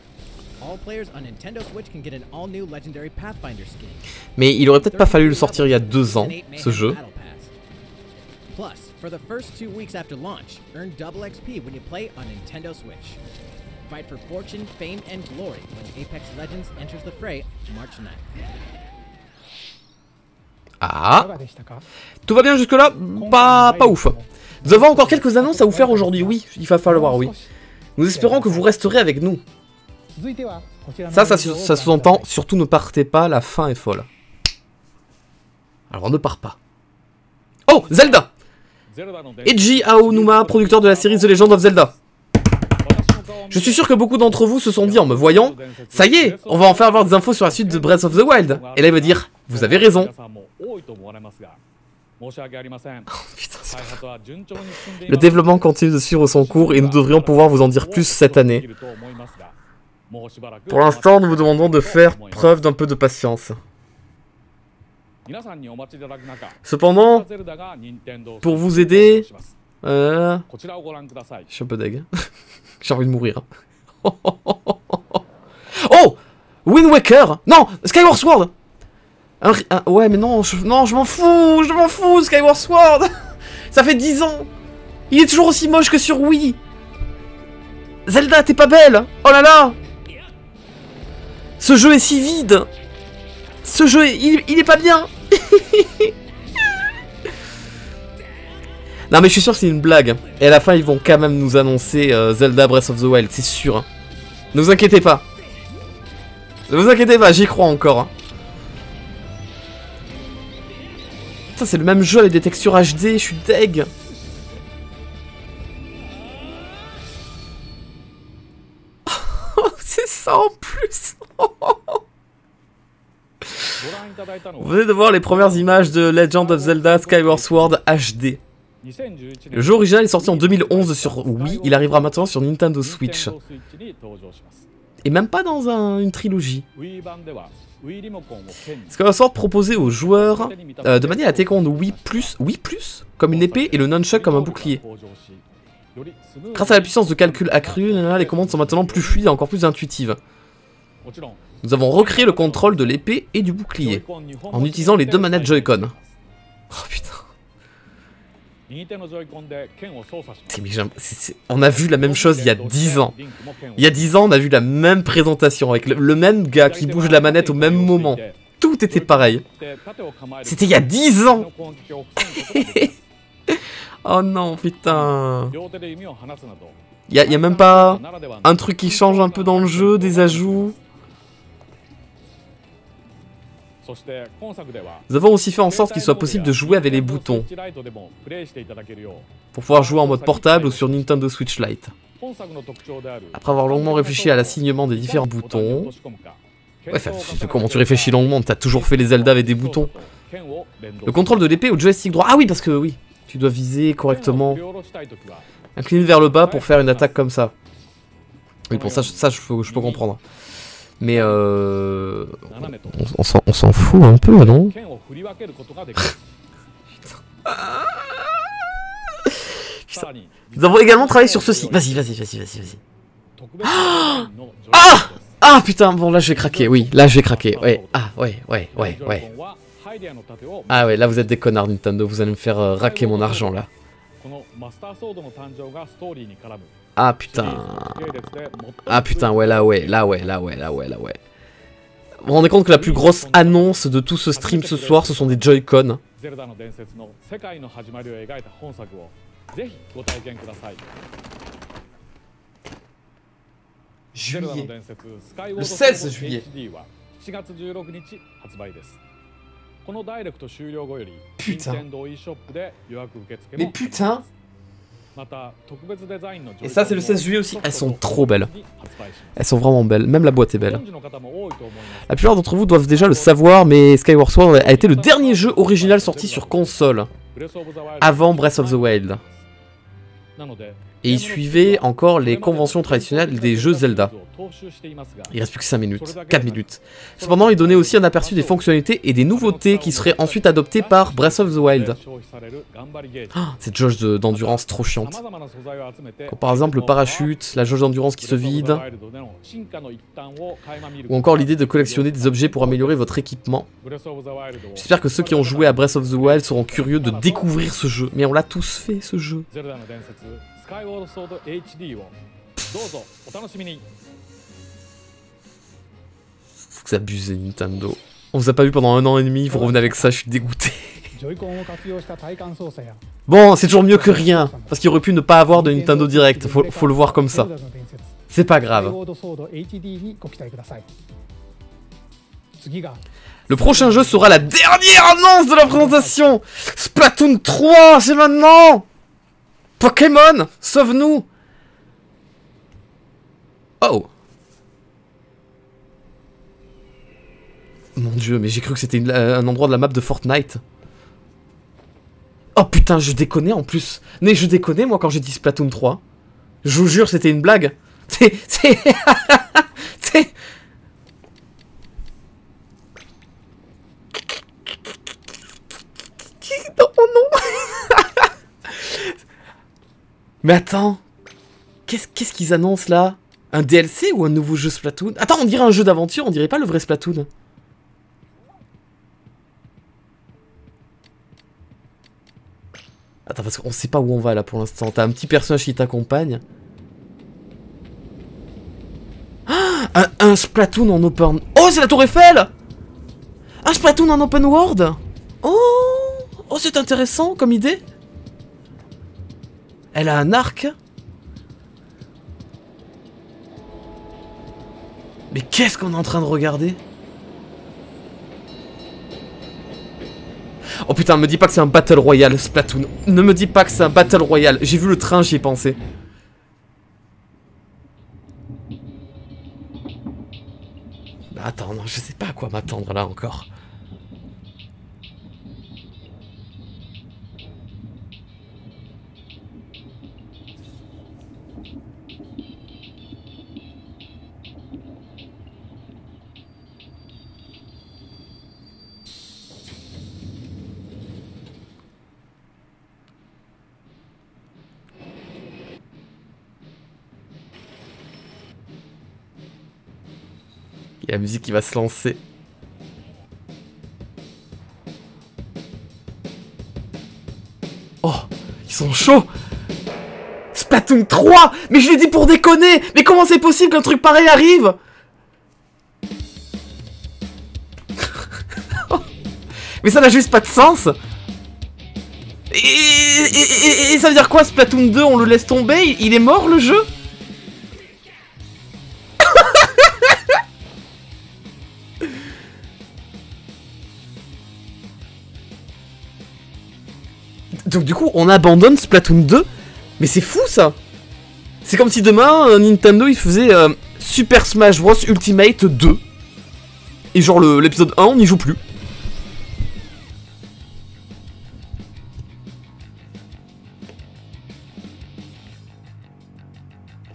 All players on Nintendo Switch can get an all-new Legendary Pathfinder skin. Mais il aurait peut-être pas fallu le sortir il y a 2 ans, ce jeu. Plus, for the first 2 weeks after launch, earn double XP when you play on Nintendo Switch. Fight for fortune, fame, and glory when Apex Legends enters the fray March 9th. Ah, tout va bien jusque-là? Pas ouf. Nous avons encore quelques annonces à vous faire aujourd'hui, oui, il va falloir, oui. Nous espérons que vous resterez avec nous. Ça sous-entend, surtout ne partez pas, la fin est folle. Alors ne pars pas. Oh, Zelda! Eiji Aonuma, producteur de la série The Legend of Zelda. Je suis sûr que beaucoup d'entre vous se sont dit en me voyant, ça y est, on va enfin avoir des infos sur la suite de Breath of the Wild. Et là il va dire, vous avez raison. Oh, putain, le développement continue de suivre son cours et nous devrions pouvoir vous en dire plus cette année. Pour l'instant, nous vous demandons de faire preuve d'un peu de patience. Cependant, pour vous aider, je suis un peu deg. J'ai envie de mourir. Oh, Wind Waker. Non, Skyward Sword. Ouais, mais non, je m'en fous, Skyward Sword. Ça fait 10 ans. Il est toujours aussi moche que sur Wii. Zelda, t'es pas belle. Oh là là. Ce jeu est si vide. Ce jeu, il est pas bien. Non mais je suis sûr que c'est une blague. Et à la fin ils vont quand même nous annoncer Zelda Breath of the Wild, c'est sûr. Hein. Ne vous inquiétez pas. Ne vous inquiétez pas, j'y crois encore. Hein. Putain, c'est le même jeu avec des textures HD, je suis deg. C'est ça en plus. Vous venez de voir les premières images de Legend of Zelda Skyward Sword HD. Le jeu original est sorti en 2011 sur Wii, il arrivera maintenant sur Nintendo Switch. Et même pas dans une trilogie. Skyward Sword proposé aux joueurs de manière à la télécommande Wii Plus, comme une épée et le nunchuck comme un bouclier. Grâce à la puissance de calcul accrue, les commandes sont maintenant plus fluides et encore plus intuitives. Nous avons recréé le contrôle de l'épée et du bouclier, en utilisant les 2 manettes Joy-Con. Oh putain. On a vu la même chose il y a 10 ans. Il y a 10 ans, on a vu la même présentation, avec le même gars qui bouge la manette au même moment. Tout était pareil. C'était il y a 10 ans. Oh non, putain. Il y a même pas un truc qui change un peu dans le jeu, des ajouts. Nous avons aussi fait en sorte qu'il soit possible de jouer avec les boutons, pour pouvoir jouer en mode portable ou sur Nintendo Switch Lite. Après avoir longuement réfléchi à l'assignement des différents boutons, Ouais, comment tu réfléchis longuement? T'as toujours fait les Zelda avec des boutons. Le contrôle de l'épée au joystick droit. Ah oui, parce que oui, tu dois viser correctement. Incliner vers le bas pour faire une attaque comme ça. Oui, pour ça je peux comprendre. Mais on s'en fout un peu, non? Nous avons également travaillé sur ceci. Vas-y. Ah putain, bon là je vais craquer, oui, là je vais craquer. Ouais, ouais. Ah ouais, là vous êtes des connards Nintendo, vous allez me faire raquer mon argent là. Ah putain, ouais. Vous vous rendez compte que la plus grosse annonce de tout ce stream ce soir, ce sont des Joy-Con. Juillet. Le 16 juillet. Putain. Mais putain. Et ça c'est le 16 juillet aussi. Elles sont trop belles. Elles sont vraiment belles. Même la boîte est belle. La plupart d'entre vous doivent déjà le savoir, mais Skyward Sword a été le dernier jeu original sorti sur console. Avant Breath of the Wild. Et il suivait encore les conventions traditionnelles des jeux Zelda. Il reste plus que 5 minutes, 4 minutes. Cependant, il donnait aussi un aperçu des fonctionnalités et des nouveautés qui seraient ensuite adoptées par Breath of the Wild. Oh, cette jauge d'endurance trop chiante. Comme par exemple le parachute, la jauge d'endurance qui se vide. Ou encore l'idée de collectionner des objets pour améliorer votre équipement. J'espère que ceux qui ont joué à Breath of the Wild seront curieux de découvrir ce jeu. Mais on l'a tous fait ce jeu. Faut que ça abuse Nintendo. On vous a pas vu pendant 1 an et demi, vous revenez avec ça, je suis dégoûté. Bon, c'est toujours mieux que rien, parce qu'il aurait pu ne pas avoir de Nintendo Direct, faut le voir comme ça. C'est pas grave. Le prochain jeu sera la dernière annonce de la présentation. Splatoon 3, c'est maintenant. Pokémon, sauve-nous. Oh. Mon dieu, mais j'ai cru que c'était un endroit de la map de Fortnite. Oh putain, je déconnais en plus. Mais je déconnais moi quand j'ai dit Splatoon 3. Je vous jure, c'était une blague. C'est... Oh non. Mais attends. Qu'est-ce qu'ils annoncent là? Un DLC ou un nouveau jeu Splatoon? Attends, on dirait un jeu d'aventure, on dirait pas le vrai Splatoon. Attends, parce qu'on sait pas où on va là pour l'instant. T'as un petit personnage qui t'accompagne. Ah, un Splatoon en open... Oh, c'est la Tour Eiffel! Un Splatoon en open world? Oh, c'est intéressant comme idée. Elle a un arc. Mais qu'est-ce qu'on est en train de regarder? Oh putain, me dis pas que c'est un Battle Royale, Splatoon. Ne me dis pas que c'est un Battle Royale. J'ai vu le train, j'y ai pensé. Bah attends, non, je sais pas à quoi m'attendre là encore. Il y a la musique qui va se lancer. Oh, ils sont chauds. Splatoon 3. Mais je l'ai dit pour déconner. Mais comment c'est possible qu'un truc pareil arrive? Mais ça n'a juste pas de sens. Et ça veut dire quoi, Splatoon 2, on le laisse tomber? Il est mort le jeu? Donc du coup, on abandonne Splatoon 2. Mais c'est fou ça. C'est comme si demain, Nintendo, il faisait Super Smash Bros Ultimate 2. Et genre l'épisode 1, on n'y joue plus.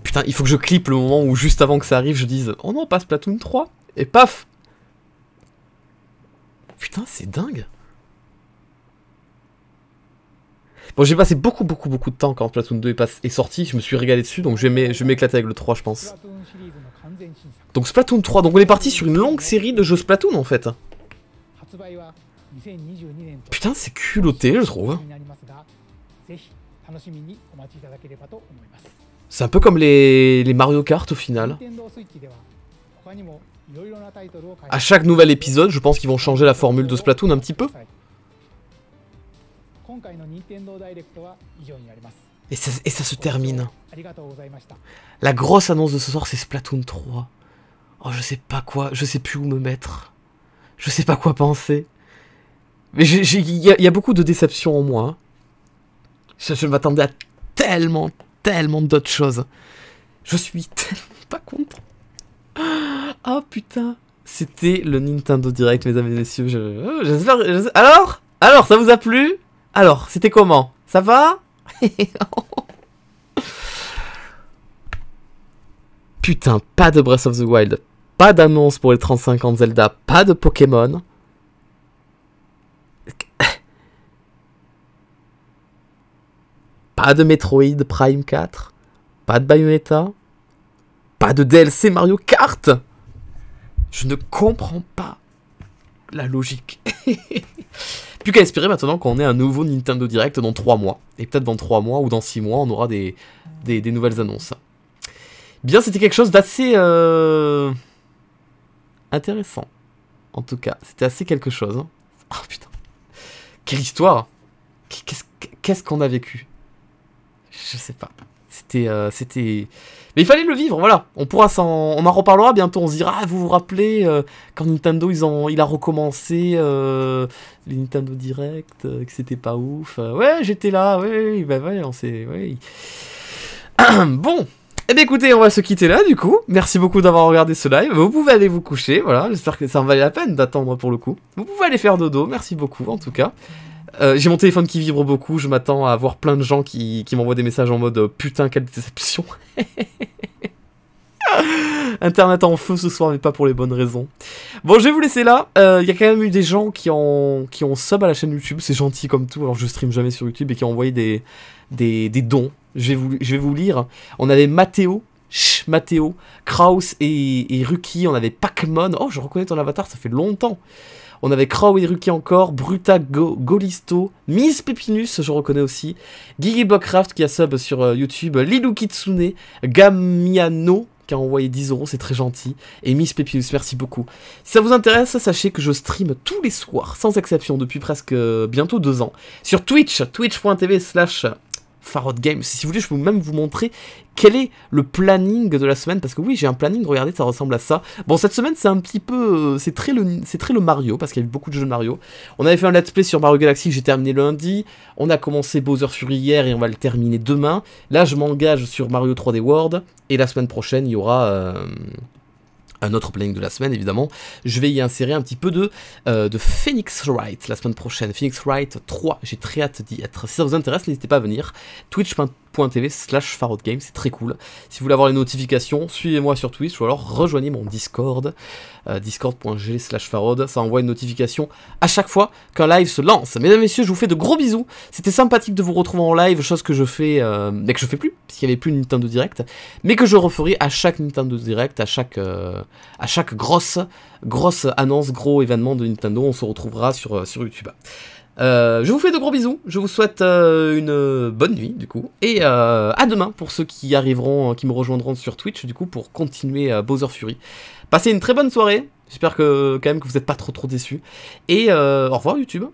Putain, il faut que je clippe le moment où juste avant que ça arrive, je dise « Oh non, pas Splatoon 3 !» Et paf. Putain, c'est dingue. Bon, j'ai passé beaucoup de temps quand Splatoon 2 est sorti, je me suis régalé dessus, donc je vais m'éclater avec le 3, je pense. Donc Splatoon 3, donc on est parti sur une longue série de jeux Splatoon en fait. Putain, c'est culotté, je trouve. C'est un peu comme les Mario Kart au final. À chaque nouvel épisode, je pense qu'ils vont changer la formule de Splatoon un petit peu. Et ça se termine. La grosse annonce de ce soir, c'est Splatoon 3. Oh, je sais pas quoi, je sais plus où me mettre. Je sais pas quoi penser. Mais il y a beaucoup de déception en moi. Hein. Je m'attendais à tellement d'autres choses. Je suis tellement pas content. Oh putain. C'était le Nintendo Direct, mesdames et messieurs. J'espère... Alors, ça vous a plu? Alors, c'était comment? Ça va? Putain, pas de Breath of the Wild. Pas d'annonce pour les 35 ans de Zelda. Pas de Pokémon. Pas de Metroid Prime 4. Pas de Bayonetta. Pas de DLC Mario Kart. Je ne comprends pas la logique. Plus qu'à espérer maintenant qu'on ait un nouveau Nintendo Direct dans 3 mois. Et peut-être dans 3 mois ou dans 6 mois, on aura des nouvelles annonces. Bien, c'était quelque chose d'assez intéressant. En tout cas, c'était assez quelque chose. Hein. Oh putain. Quelle histoire. Qu'est-ce qu'on a vécu? Je sais pas. C'était... Mais il fallait le vivre, voilà. On en reparlera bientôt. On se dira, ah, vous vous rappelez quand Nintendo il a recommencé les Nintendo Direct, que c'était pas ouf. Ouais, j'étais là. Ouais, bah ouais, on s'est. Ouais. Bon. Eh bien écoutez, on va se quitter là du coup. Merci beaucoup d'avoir regardé ce live. Vous pouvez aller vous coucher, voilà. J'espère que ça en valait la peine d'attendre pour le coup. Vous pouvez aller faire dodo. Merci beaucoup en tout cas. J'ai mon téléphone qui vibre beaucoup, je m'attends à avoir plein de gens qui m'envoient des messages en mode putain quelle déception. Internet en feu ce soir mais pas pour les bonnes raisons. Bon, je vais vous laisser là. Il y a quand même eu des gens qui ont sub à la chaîne YouTube, c'est gentil comme tout, alors je stream jamais sur YouTube, et qui ont envoyé des dons. Je vais vous lire. On avait Mathéo, Kraus et Ruki, on avait Pacmon. Oh, je reconnais ton avatar, ça fait longtemps. On avait Crow et Ruki encore, Bruta Golisto, Miss Pepinus, je reconnais aussi, Gigi Blockcraft qui a sub sur YouTube, Lilou Kitsune, Gamiano qui a envoyé 10 €, c'est très gentil, et Miss Pepinus, merci beaucoup. Si ça vous intéresse, sachez que je stream tous les soirs, sans exception, depuis presque bientôt 2 ans, sur Twitch, twitch.tv/FarodGames. Si vous voulez, je peux même vous montrer quel est le planning de la semaine, parce que oui, j'ai un planning, regardez, ça ressemble à ça. Bon, cette semaine, c'est un petit peu... c'est très le Mario, parce qu'il y a eu beaucoup de jeux de Mario. On avait fait un let's play sur Mario Galaxy que j'ai terminé lundi. On a commencé Bowser Fury hier et on va le terminer demain. Là, je m'engage sur Mario 3D World, et la semaine prochaine, il y aura... un autre planning de la semaine, évidemment. Je vais y insérer un petit peu de Phoenix Wright la semaine prochaine. Phoenix Wright 3, j'ai très hâte d'y être. Si ça vous intéresse, n'hésitez pas à venir. Twitch.tv/FarodGames, c'est très cool. Si vous voulez avoir les notifications, suivez-moi sur Twitch ou alors rejoignez mon Discord. Discord.gg/Farod, ça envoie une notification à chaque fois qu'un live se lance. Mesdames et messieurs, je vous fais de gros bisous. C'était sympathique de vous retrouver en live, chose que je fais, mais que je fais plus, puisqu'il n'y avait plus Nintendo Direct, mais que je referai à chaque Nintendo Direct, à chaque grosse annonce, gros événement de Nintendo. On se retrouvera sur YouTube. Je vous fais de gros bisous, je vous souhaite une bonne nuit du coup, et à demain pour ceux qui arriveront, qui me rejoindront sur Twitch du coup pour continuer Bowser Fury. Passez une très bonne soirée, j'espère que quand même que vous n'êtes pas trop déçus, et au revoir YouTube.